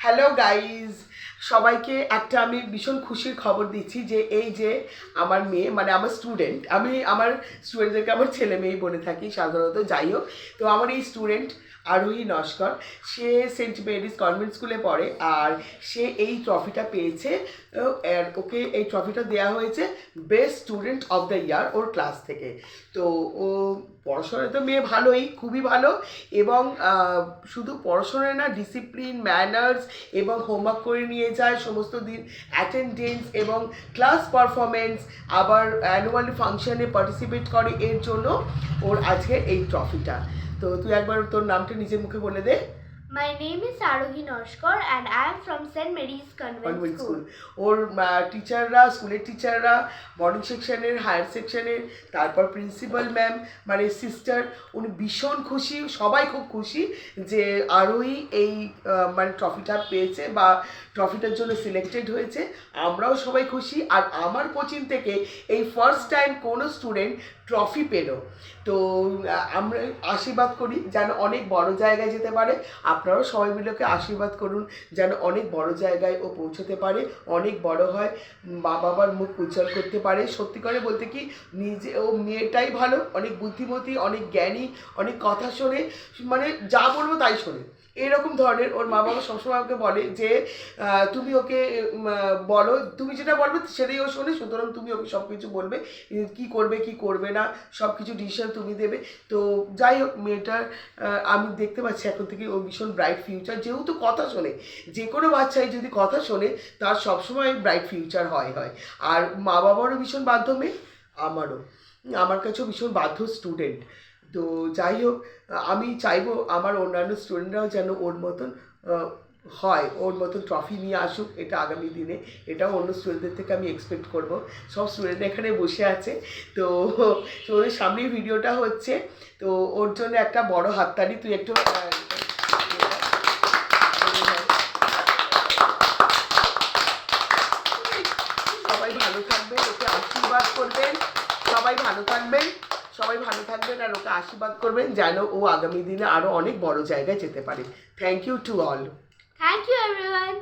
Hello guys, সবাইকে একটা আমি ভীষণ খুশির খবর দিচ্ছি যে এই যে আমার মেয়ে মানে আমার স্টুডেন্ট, আমি আমার স্টুডেন্টদেরকে আমার ছেলে মেয়েই বলে থাকি সাধারণত, যাই হোক। তো আমার এই স্টুডেন্ট আরোহী নস্কর, সে সেন্ট মেরিজ কনভেন্ট স্কুলে পড়ে আর সে এই ট্রফিটা পেয়েছে। আর ওকে এই ট্রফিটা দেওয়া হয়েছে best student of the year or class থেকে। তো ও পড়াশোনায় তো মেয়ে ভালোই, খুবই ভালো, এবং শুধু পড়াশোনায় না, ডিসিপ্লিন, ম্যানার্স এবং হোমওয়ার্ক করে নিয়ে যায় সমস্ত দিন, অ্যাটেন্ডেন্স এবং ক্লাস পারফরমেন্স, আবার অ্যানুয়াল ফাংশনে পার্টিসিপেট করে, এর জন্য ওর আজকে এই ট্রফিটা। তো তুই একবার তোর নামটা নিজের মুখে বলে দে। My name is Arohi Noshkar and I am from St. Mary's Convent School. ওর টিচাররা, স্কুলের টিচাররা, মর্নিং সেকশনের, হায়ার সেকশনের, তারপর প্রিন্সিপাল ম্যাম মানে সিস্টার, উনি ভীষণ খুশি, সবাই খুব খুশি যে আরোহী এই মানে ট্রফিটা পেয়েছে বা ট্রফিটার জন্য সিলেক্টেড হয়েছে। আমরাও সবাই খুশি। আর আমার কোচিং থেকে এই ফার্স্ট টাইম কোনো স্টুডেন্ট ট্রফি পেল। তো আমরা আশীর্বাদ করি যেন অনেক বড় জায়গায় যেতে পারে। আপনারাও সবাই মিলে ওকে আশীর্বাদ করুন যেন অনেক বড় জায়গায় ও পৌঁছতে পারে, অনেক বড় হয়, মা বাবার মুখ উজ্জ্বল করতে পারে। সত্যি করে বলতে কি, নিজে ও মেয়েটাই ভালো, অনেক বুদ্ধিমতী, অনেক জ্ঞানী, অনেক কথা শোনে, মানে যা বলবো তাই শোনে, এরকম ধরনের। ওর মা বাবা সবসময় আমাকে বলে যে তুমি ওকে বলো, তুমি যেটা বলবে সেটাই ও শোনে, সুতরাং তুমি ওকে সব কিছু বলবে, কী করবে কী করবে না সব কিছু ডিসিশন তুমি দেবে। তো যাই হোক, মেয়েটার আমি দেখতে পাচ্ছি এখন থেকে ও ভীষণ ব্রাইট ফিউচার, যেহেতু কথা শোনে। যে কোনো বাচ্চাই যদি কথা শোনে তার সবসময় ব্রাইট ফিউচার হয়। আর মা বাবারও ভীষণ বাধ্য মেয়ে, আমারও, আমার কাছেও ভীষণ বাধ্য স্টুডেন্ট। তো যাই হোক, আমি চাইবো আমার অন্যান্য স্টুডেন্টরাও যেন ওর মতন হয়, ওর মতন ট্রফি নিয়ে আসুক এটা আগামী দিনে। এটাও অন্য স্টুডেন্টদের থেকে আমি এক্সপেক্ট করব। সব স্টুডেন্ট এখানে বসে আছে, তো ওদের সামনেই ভিডিওটা হচ্ছে, তো ওর জন্য একটা বড় হাততালি তুই একটু। সবাই ভালো থাকবেন, ওকে আশীর্বাদ করবেন, সবাই ভালো থাকবেন, সবাই ভালো থাকবেন আর ওকে আশীর্বাদ করবেন যেন ও আগামী দিনে আরও অনেক বড় জায়গায় যেতে পারে। Thank you to all. Thank you everyone.